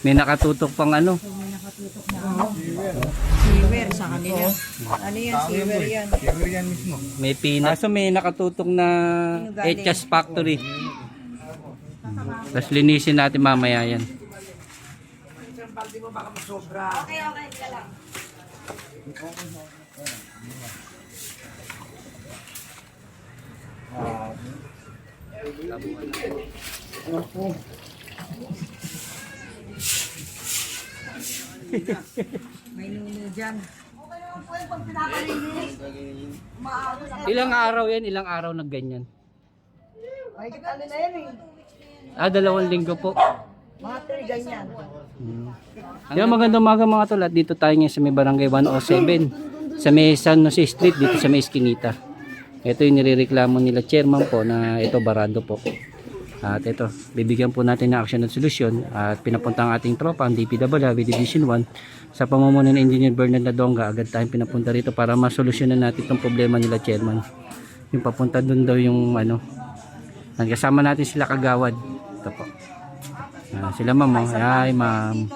May nakatutok pang ano. May nakatutok na ano. Sewer sa kanila. Ano yan? Sewer yan. Sewer yan mismo. May peanut. So may nakatutok na Echas Factory. Tapos linisin natin mamaya yan. Okay, ka lang. May nuno dyan. Ilang araw yan? Ilang araw na ganyan? Ay, ano na yan eh. 2 linggo po. Mga 3 ganyan. Yan, magandang umaga mga tol. At dito tayo ngayon sa may barangay 107. Sa may San Jose Street, dito sa may Eskinita. Ito yung nirereklamo nila chairman po na ito barado po. At ito, bibigyan po natin ng aksyon at solusyon. At pinapunta ang ating tropa, ang DPWB Division 1. Sa pamumuno ng Engineer Bernard Ladonga, agad tayong pinapunta rito para masolusyonan natin itong problema nila chairman. Yung papunta doon daw yung ano. Kasama natin sila kagawad. Ito po. Sila ma'am. Ay ma'am.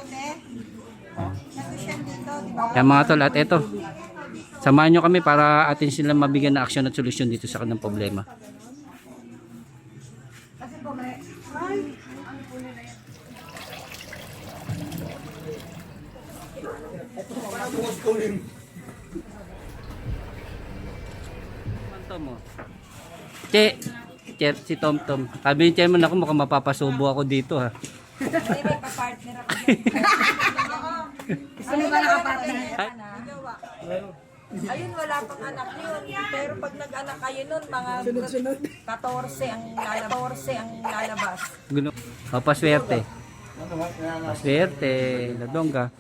Yan mga tol, at ito. Samahan nyo kami para atin sila mabigyan ng aksyon at solusyon dito sa kanilang problema. Si Tom Tom. Sabi ni Chairman ako mukhang mapapasubo ako dito ha. Ay, may pa-partner ako dyan. Gusto mo ba nakapartner? Ayun, wala pang anak yun. Pero pag nag-anak kayo nun, mga 14 ang lalabas. Paswerte. Paswerte. Ladongga.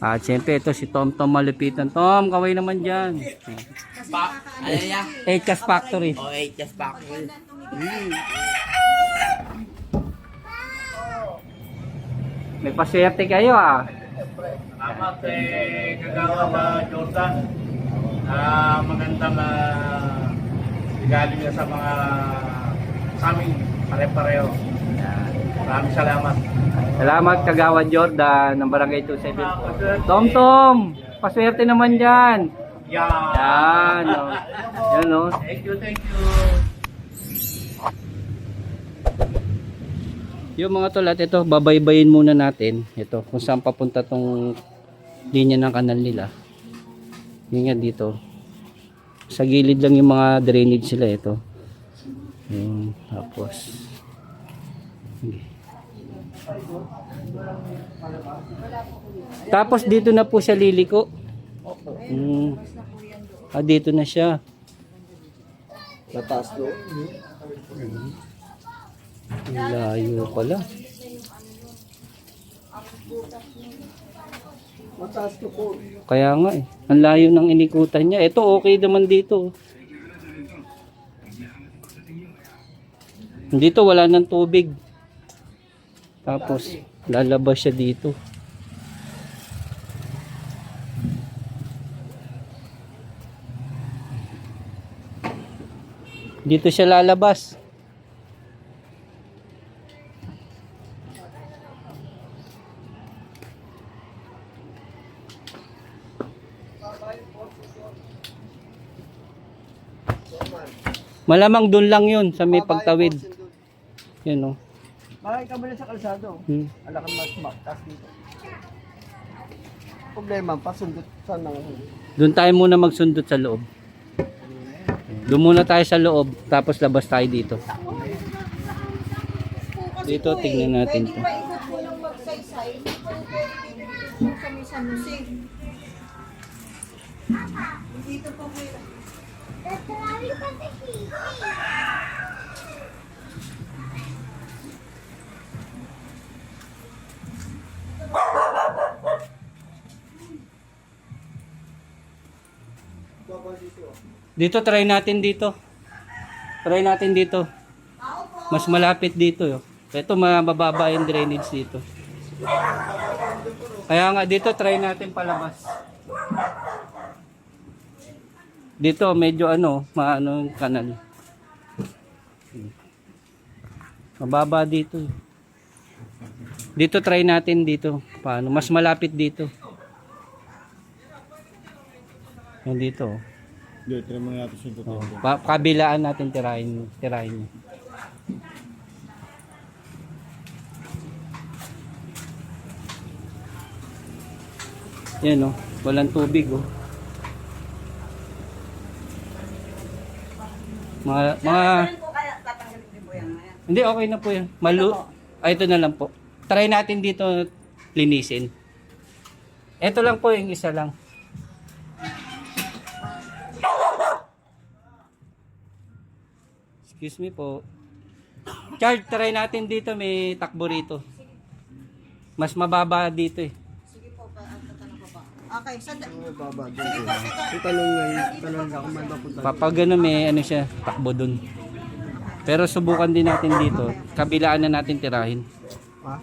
At siyempre ito si Tom Tom malupitan. Tom, kaway naman dyan. Echas Factory. Echas Factory. May paswerte kayo ah. Salamat kagawa Jordan. Magandang galing niya sa mga sa amin pare-pareho. Maraming salamat. Salamat kagawad Jordan ng Barangay 27. Tom Tom, paswerte naman dyan. Yan. Oh. Yan oh. Thank you, thank you. Yung mga tol, at ito, babaybayin muna natin. Ito, kung saan papunta tong linya ng kanal nila. Yun nga dito. Sa gilid lang yung mga drainage sila ito. Yun, tapos. Okay. Tapos dito na po siya liliko. Dito na siya. Mataas do. Ang layo pala. Mataas to po. Kaya nga eh. Ang layo ng inikutan niya. Ito okay naman dito. Dito wala ng tubig. Tapos lalabas siya dito. Dito siya lalabas. Malamang doon lang yun sa may pagtawid. Yun o. Bakit ka muna sa kalsado? Alakan mas taas dito. Problema, pasundot sa nang. Doon tayo muna magsundot sa loob. Doon muna tayo sa loob, tapos labas tayo dito. Dito, tingnan natin to. Pwede maikot mo lang magsaysay. Pwede dito sa may San Jose. Dito po po yun. Dito, try natin dito. Try natin dito. Mas malapit dito. Ito, mabababa yung drainage dito. Kaya nga, dito, try natin palabas. Dito, medyo maano yung kanal. Mababa dito. Dito try natin dito. Paano? Mas malapit dito. Yan dito. Oh. Hindi, try mo natin siya Oh, kabilaan natin tirahin niyo. Yan oh, walang tubig oh. Mga hindi, okay na po yan. Ay, ito na lang po. Try natin dito linisin. Ito lang po yung isa lang. Excuse me po. Chard, try natin dito. May takbo rito. Mas mababa dito eh. Okay, Baba, talon na kung may papunta. Pag ano may ano siya, takbo dun. Pero subukan din natin dito. Kabilaan na natin tirahin. Ha?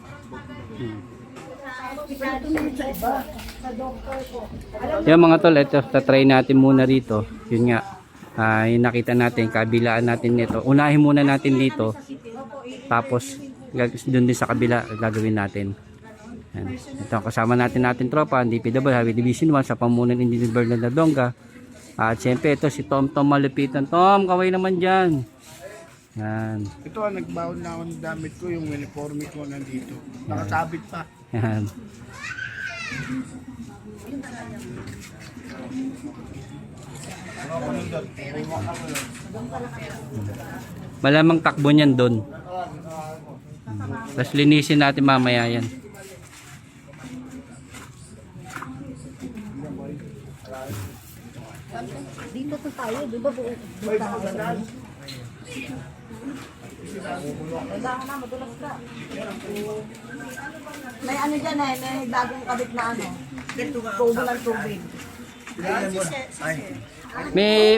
Yan mga tol, ito, tatry natin muna rito. Yun nga, yung nakita natin, kabilaan natin nito. Unahin muna natin dito. Tapos, dun din sa kabila, gagawin natin. Yan. Ito, kasama natin tropa, DPW, Highway Division 1, sa pamunan Engineer Bernard Ladonga. At syempre, ito si Tom Malupitan. Tom, kaway naman dyan. Yan. Ito, nagbaon na ako ng damit ko, yung uniforme ko nandito. Nakasabit pa. Yan. Malamang takbo niyan doon. Tapos linisin natin mamaya yan. dito to tayo, di ba buo? Kailangan na, madulas ka. May ano dyan eh, may bagong kabit na ano. Tubo ng tubig.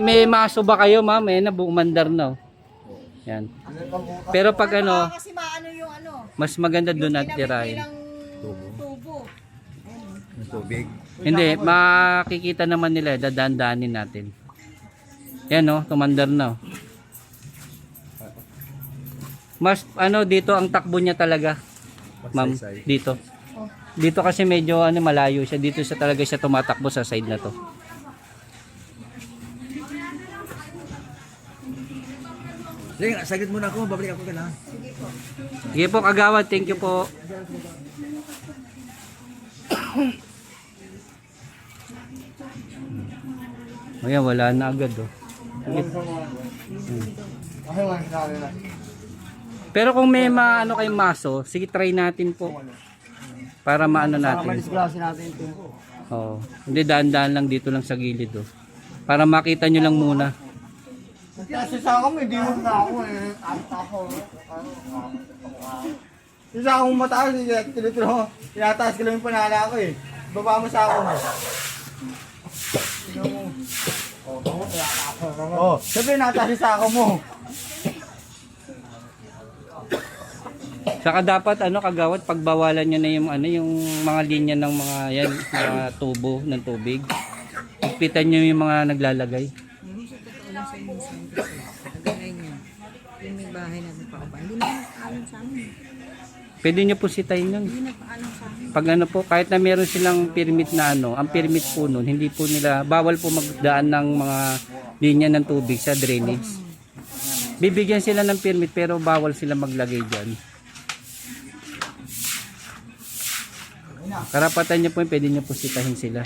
May maso ba kayo, ma'am? Eh, nabuumandar na. Oh. Yan. Pero pag ano, Kasi maano yung ano, mas maganda doon natin tirahin. tubo. Tubig. Hindi, makikita naman nila, dadaan-daanin natin. Yan oh, tumandar na. Oh. Mas ano dito ang takbo niya talaga. Ma'am, dito. Dito kasi medyo ano malayo siya. Dito siya talaga siya tumatakbo sa side na to. Sige, saglit muna ako, babalik ako kailangan. Sige po kagawad, thank you po. Ayan, wala na agad oh. Pero kung may maano kayong maso, sige try natin po. Para maano natin. Disgrasya natin ito. Oo. Hindi daan-daan lang dito lang sa gilid oh. Para makita nyo lang muna. Kasi sa akin, hindi mo na ako eh. Ako. Isa akong mataas, tinataas ko lang yung panala ko eh. Baba mo sa ako mo. Oh, sabi nataas sa ako mo. Saka dapat ano kagawad pagbawalan nyo na yung ano yung mga linya ng mga yan, mga tubo ng tubig. Ipitan nyo yung mga naglalagay. Yung may bahay natin pa ba? Hindi na paalam sa amin. Pwede nyo po sitayin yun. Hindi na paalam sa amin. Pag ano po, kahit na meron silang permit na ano, ang permit po nun, hindi po nila, bawal po magdaan ng mga linya ng tubig sa drainage. Bibigyan sila ng permit pero bawal sila maglagay dyan. Karapatan nyo po yun, pwede nyo po sitahin sila.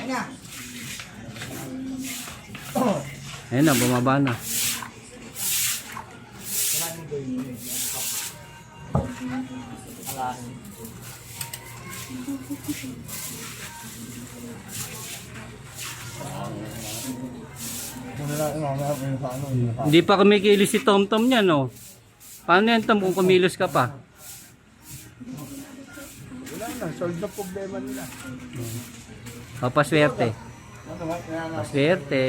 Ayun na, bumaba na. Hindi pa kumikilos si Tom Tom niya, no? Paano yan, Tom, kung kumilos ka pa? Wala na, solve na problema nila. O, paswerte. Paswerte.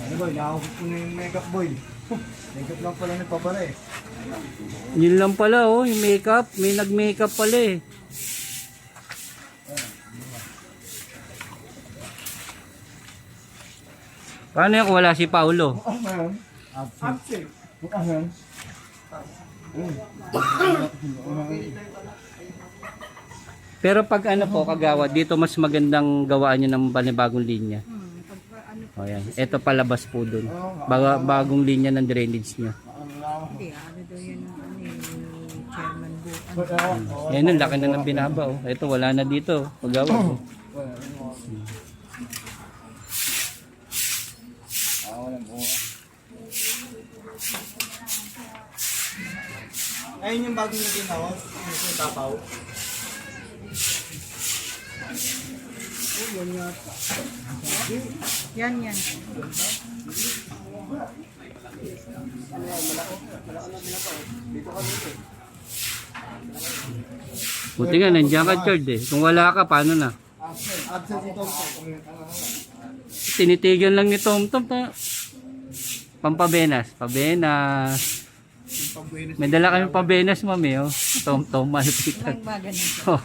Ano boy, nakakot ko na yung makeup boy. Makeup lang pala nagpapala eh. Yun lang pala, oh, yung makeup. May nag-makeup pala eh. Paano yan kung wala si Paulo? Oh, meron. Absent. Ayan. Pero pag ano po, kagawa, dito mas magandang gawaan nyo ng panibagong linya. O yan. Ito palabas po dun. Bagong linya ng drainage nyo. Hindi, ano daw yun ang chairman Bukan. Yan, ang laki na ng binaba. Oh. Ito, wala na dito. Pagawa. Oh. Ayun yung bagong naging house. Yung tapaw. Yan, yan. Buti nga, nandiyan ka, Chord eh. Kung wala ka, paano na? Absent si Tom. Tinitigil lang ni Tom Tom. Pampabenas. Pabenas. May dala kami pabenas, mami. Oh. Tom Tom, malupitan. Magano.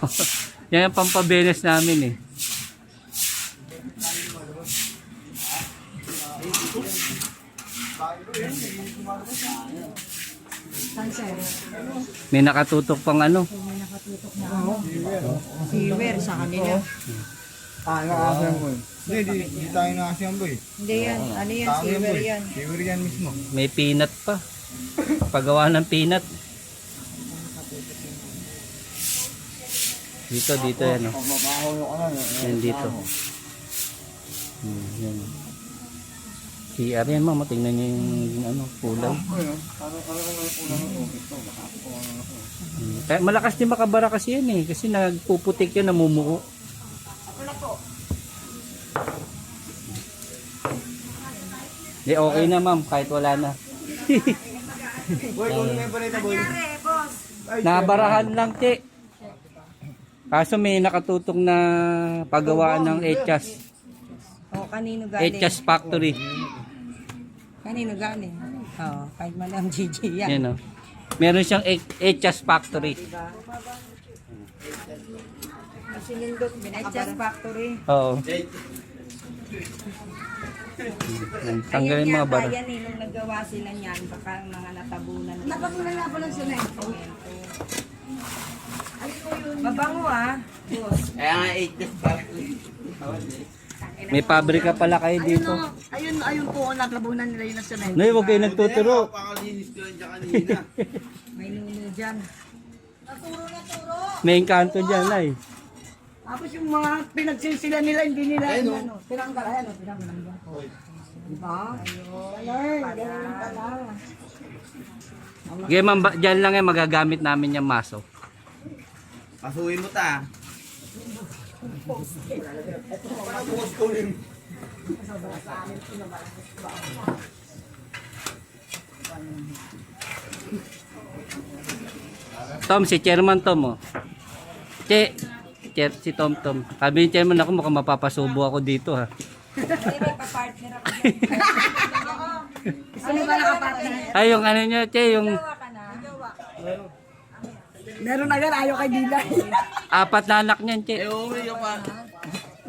Yan ang pampabenas namin eh. Sunset. May nakatutok pang ano. May nakatutok na ano. Viewer sa kanila. Nakasyan ko. Hindi tayo nakasyan boy. Hindi yan. Ano yan? Viewer yan. Viewer yan mismo. May peanut pa. Pagawa ng peanut. Dito yan. Oh. Mabaho ka na. Yan dito. Yan. CR yan, mama. Tingnan niyo yung ano, kulay. Kaya malakas din makabara kasi yan eh. Kasi nagpuputik yan, namumuo. Di okay na ma'am, kahit wala na. Boy, kung may balita boy. Nabarahan lang, te. Kaso may nakatutok na paggawaan ng Echas. O, kanino galing? Echas Factory. Kanino galing? Oo, kahit Madam Gigi yan. Yan o. Meron siyang Echas Factory. Sinindot, Echas Factory. Oo. Tanggalin mga bara. Ayan yata yan nung nagawa sila niyan, baka mga natabunan. Natabunan nga po ng semento. Mabango ah. Kaya nga 8 pa. May pabrika pala kayo dito. Ayun po, natabunan nila yun ng semento. Nay, huwag kayo nagtuturo. Pakalinis ko lang dyan kanina. May nuno dyan. May engkanto dyan, Nay. Tapos yung mga pinagsisila nila, hindi nila ano. Tinanggal, ayan o, tinanggal. Diba? Ayun, ganun pala. Okay, ma'am, dyan lang eh, magagamit namin yung maso. Pasuhin mo ta. Tom, si Chairman Tom, oh. Si Tom Tom. Sabi ni Chairman, ako mukhang mapapasubo ako dito, ha. Hindi, may pa-partner ako. Sino ba nakapartner? Ay, yung ano nyo, Che, yung Gawa ka na. Meron agad, ayaw kay Dilay. 4 na anak niyan, Che.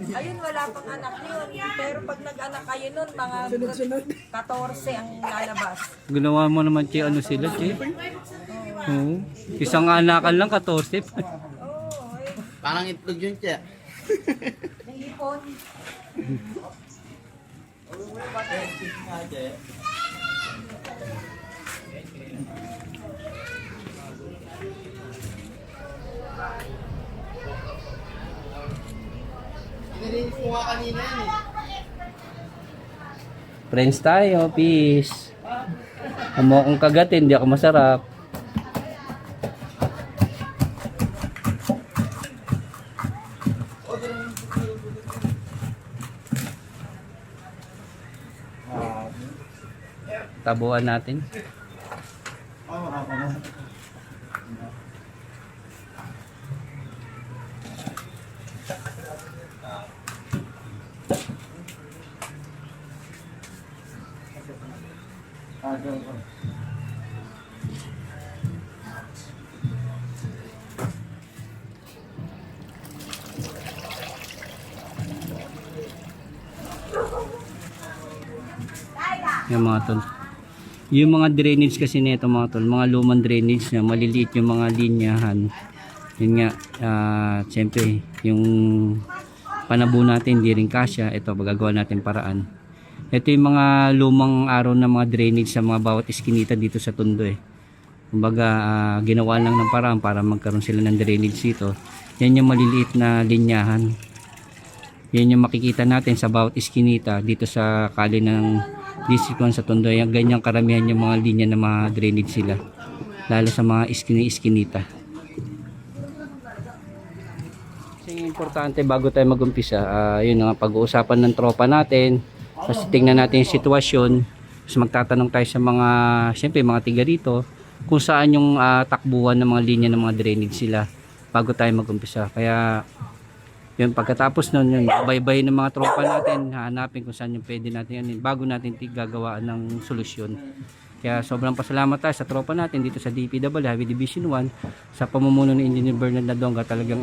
Ayun, wala pang anak yun. Pero pag nag-anak kayo nun, mga 14 ang lalabas. Ginawa mo naman, Che, ano sila, Che? Oo. Isang anakan lang, 14. Oo, eh. Parang itlog yun siya. May ipon. Nilinis mo nga kanina yan eh. Friends tayo, peace. Amo akong kagatin, hindi ako masarap. Tabuan natin. Yung mga tol. Yung mga drainage kasi nito mga tol, mga lumang drainage na maliliit yung mga linyahan. Yun nga, siyempre, yung panabo natin hindi rin kasya. Ito, magagawa natin paraan. Ito yung mga lumang araw na mga drainage sa mga bawat iskinita dito sa Tondo eh. Kumbaga, ginawa lang ng paraan para magkaroon sila ng drainage dito. Yan yung maliliit na linyahan. Yan yung makikita natin sa bawat iskinita dito sa kali ng District 1 sa Tondo. Yan, ganyang karamihan yung mga linya na mga drainage sila. Lalo sa mga iskinita. Kasi importante bago tayo mag-umpisa, yun nga, pag-uusapan ng tropa natin. Kasi tingnan natin yung sitwasyon. Tapos magtatanong tayo sa mga, siyempre mga tiga rito, kung saan yung takbuhan ng mga linya ng mga drainage sila bago tayo mag-umpisa. Kaya yun, pagkatapos nun, yun, baybay ng mga tropa natin, hanapin kung saan yung pwede natin yan, bago natin gagawaan ng solusyon. Kaya sobrang pasalamat tayo sa tropa natin dito sa DPW Highway Division 1 sa pamumuno ni Engineer Bernard Nadonga. Talagang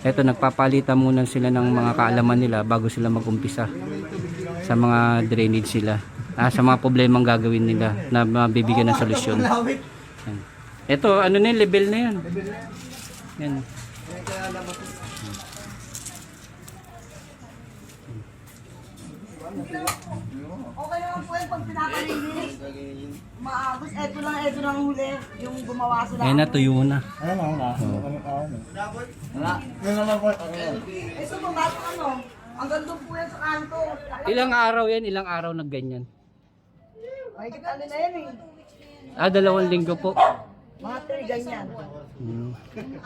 eto, nagpapalitan muna sila ng mga kaalaman nila bago sila mag-umpisa sa mga drainage sila, sa mga problemang gagawin nila na mabibigyan ng solusyon. Ito, ano na yun, level na yan. Yan. Okay naman po yung pag pinapalinis. Maagos, eto lang huli. Yung gumawa sila. Ayun na, tuyo na. Ayun ako na. Wala. Yun naman po. Ito po, bato ano? Ang ganda po yan sa kanto. Ilang araw yan, ilang araw na ganyan. Ay, ano na yan eh. 2 linggo po. Mga 3 ganyan.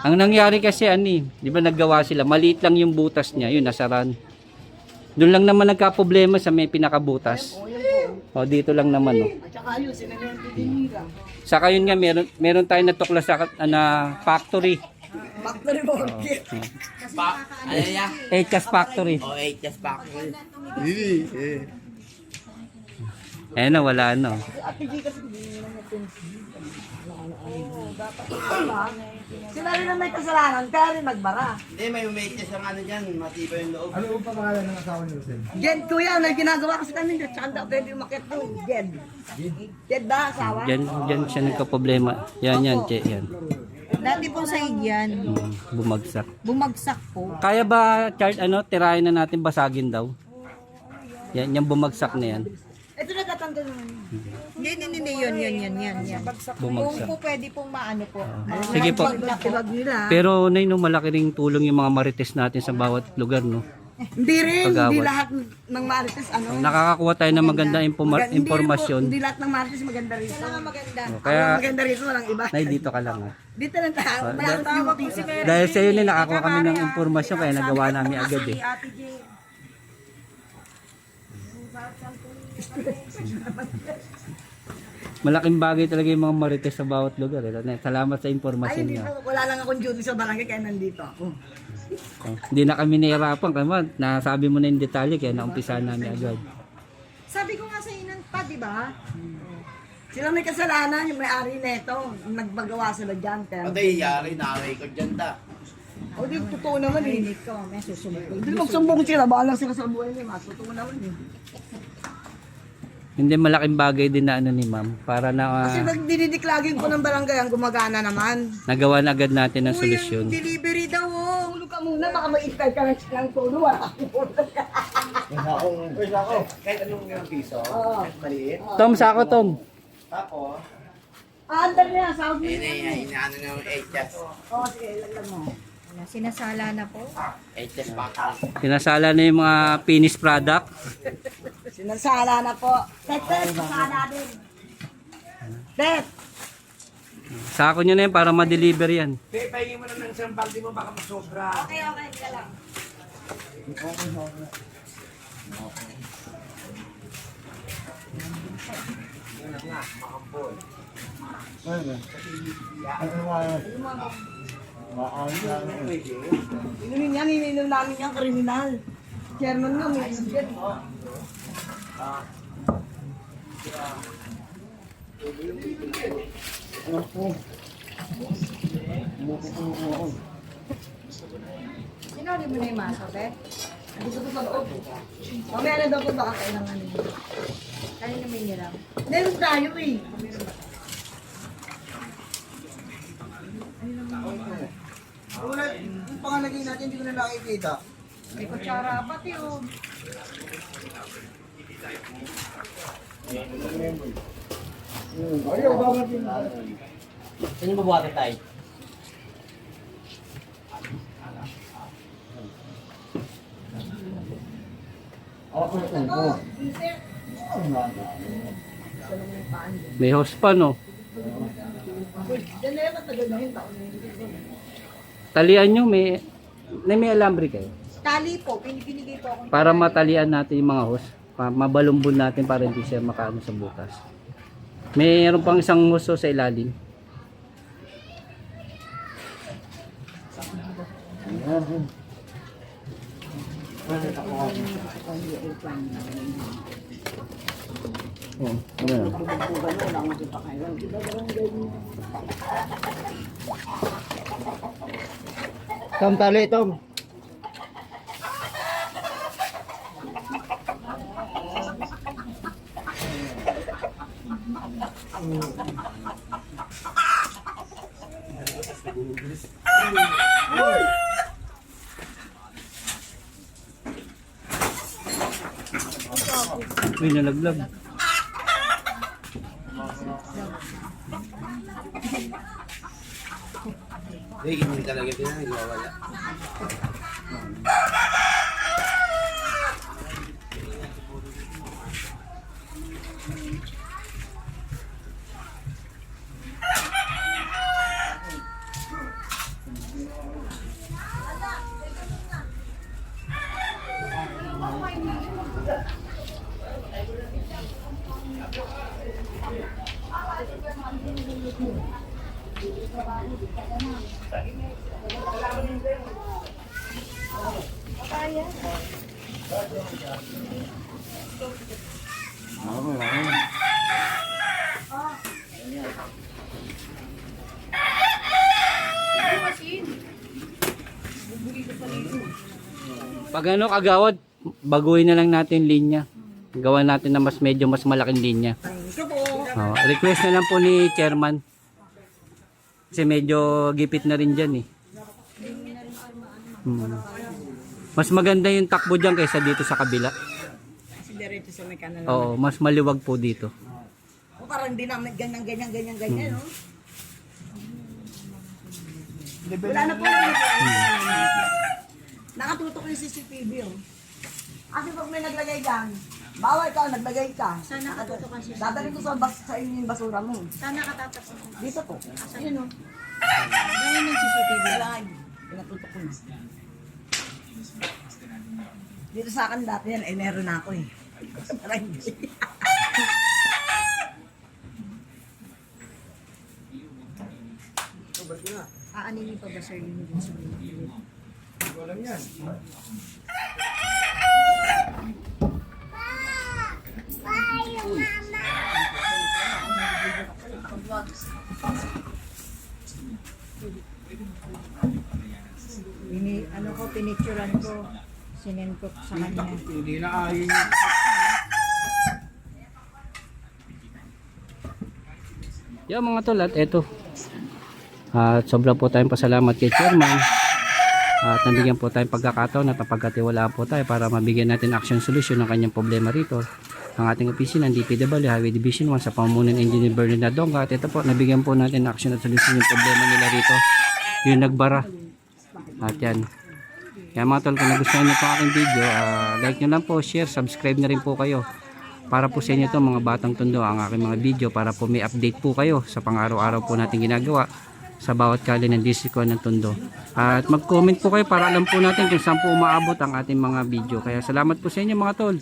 Ang nangyari kasi di ba naggawa sila, maliit lang yung butas niya, yun nasaran. Doon lang naman nagka-problema sa may pinakabutas. O dito lang naman At saka yun, sinamento din nila. Saka yun nga meron tayong natuklas sa factory. Factory market. Ano niya? Echas Factory. O, 8 years back. Eh na wala no. Ate G kasi hindi naman natin. Sila rin ang may kasalanan, kaya rin nagbara. Hindi, may umiitis ang ano dyan, matibay yung loob. Ano ang pangalan ng asawa ni Lucen? Jed kuya, may ginagawa kasi kami dyan. Tsaka daw pwede umakit doon. Jed. Jed ba, asawa? Diyan siya nagka-problema. Yan, che, yan. Dati po sa yan, Bumagsak. bumagsak po. Kaya ba tirahin na natin basagin daw? Yan, yung bumagsak na yan. Ito nagtatanggal naman yun. Hindi, yan. Bumagsak. Kung po pwede pong maano po. Sige po. Tibag nila. Pero nay no, malaki ring tulong yung mga marites natin sa bawat lugar no. Hindi rin, Pag-awat. hindi lahat ng marites ano. Nakakakuha tayo ng magandang Hindi rin po, impormasyon. Hindi lahat ng marites maganda rin. Maganda. Kaya Ang maganda rin walang iba. nay dito ka lang. Dito lang tayo. Walang beauty. Dahil sa yun nakakuha kami ng impormasyon kaya nagawa namin agad eh. Ate J. Malaking bagay talaga yung mga marites sa bawat lugar eh. Salamat sa Ay, impormasyon hindi niya. po. Wala lang akong duty sa barangay kaya nandito ako. Hindi na kami nahirapan kaya nasabi mo na yung detalye kaya naumpisahan namin agad. Sabi ko nga sa inan pa, di ba? Sila may kasalanan, yung may-ari neto. Nagbagawa sila dyan. Kaya Pati, yari, naway ko dyan ta. o di, totoo naman eh. Ikaw, may susumbong. Hindi magsumbong sila, bahala sila sa buhay nila. Totoo naman eh. Hindi, malaking bagay din na ni ma'am para na Kasi nagdididiklagin ko ng barangay ang gumagana naman. nagawa na agad natin ng solusyon. Delivery daw, oh. Tulog ka muna, baka mag-intay ka ng tulo. Wala akong tulog ka. Kahit anong piso, maliit. Tom, sako Tom. Tapos, Andar niya, sahod mo yun niya. inaano ng 8 years. Oo, sige, lagyan mo. Sinasala na po. 8 years back. Sinasala na yung mga finished product. Sinasala na po. Tet, sinasala din. Tet! Sako nyo na yun para ma-deliver yan. Pahingin mo na ng isang balde mo, baka masobra. Okay, ka lang. Inumin yan, ininom namin yan, kriminal. Chairman nga, may isip. Sinuli mo na yung maso, be? Gusto ko sa loob. Mamaya na daw po baka kailangan nila. Kanina may nilang. Meron tayo eh. Wala, yung pangalagay natin, hindi ko na nakikita. May kutsara pati oh. Ayaw, bakit yun? Saan yung mabuhati tayo? May host pa, no? Diyan na yan, matagal na yung taon na yun. Talian nyo, may alambre kayo. Tali po, pinibinigay po ako. Para matalian natin yung mga host. Mabalumbon natin para hindi siya makaano sa butas. Mayroon pang isang host sa ilalim. Oh, ano? Tom, tali, Tom. Uy, nalaglag. Hindi talaga pinag-wala. Pag ano kagawad, baguhin na lang natin linya. Gawan natin na medyo mas malaking linya. Oh, request na lang po ni chairman. Kasi medyo gipit na rin dyan eh. Mas maganda yung takbo dyan kaysa dito sa kabila. Kasi diretso sa may kanal. Oo, mas maliwag po dito. O parang hindi namin ganyan, no? Wala na po lang. Nakatutok yung CCTV, oh. Kasi pag may naglagay dyan, bawal ka, naglagay ka. Saan nakatutok ang CCTV? Dadalhin ko sa inyo yung basura mo. Saan nakatatak? Dito po. Ayun, oh. Ganyan ng CCTV. Wala, pinatutok ko na. Dito sa akin dati yan, eh meron na ako eh. Parang hindi. Aaninin pa ba sir yung dun sa mga? Walang yan. Pinicturan ko, sinend ko sa kanya. Hindi na ayaw. Yan mga tol, at eto. At sobra po tayong pasalamat kay chairman. At nabigyan po tayong pagkakataon at napagkatiwalaan po tayo para mabigyan natin action solution ng kanyang problema rito. Ang ating opisina ng DPW Highway Division 1 sa pamumuno ng Engineer Bernard Nadonga. At ito po, nabigyan po natin action at solution yung problema nila rito. Yung nagbara. At yan. Kaya mga tol, kung nagustuhan niyo po aking video, like nyo lang po, share, subscribe na rin po kayo. Para po sa inyo to mga batang tondo ang aking mga video para po may update po kayo sa pang-araw-araw po natin ginagawa sa bawat kali ng distrito ng Tondo. At mag-comment po kayo para alam po natin kung saan po umaabot ang ating mga video. Kaya salamat po sa inyo mga tol.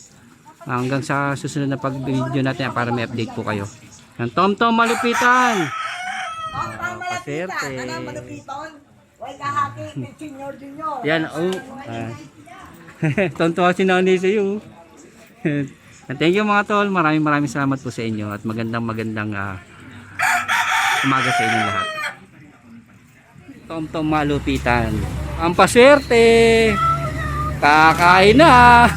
Hanggang sa susunod na pag-video natin para may update po kayo. Yan, Tom Malupitan! Paserte. Malupitan. Huwag kahati, junior. Yan, tontuwa si Nani sa iyo. Thank you mga tol. Maraming salamat po sa inyo at magandang umaga sa inyo lahat. Tom Malupitan. Ang paswerte. Kakain na.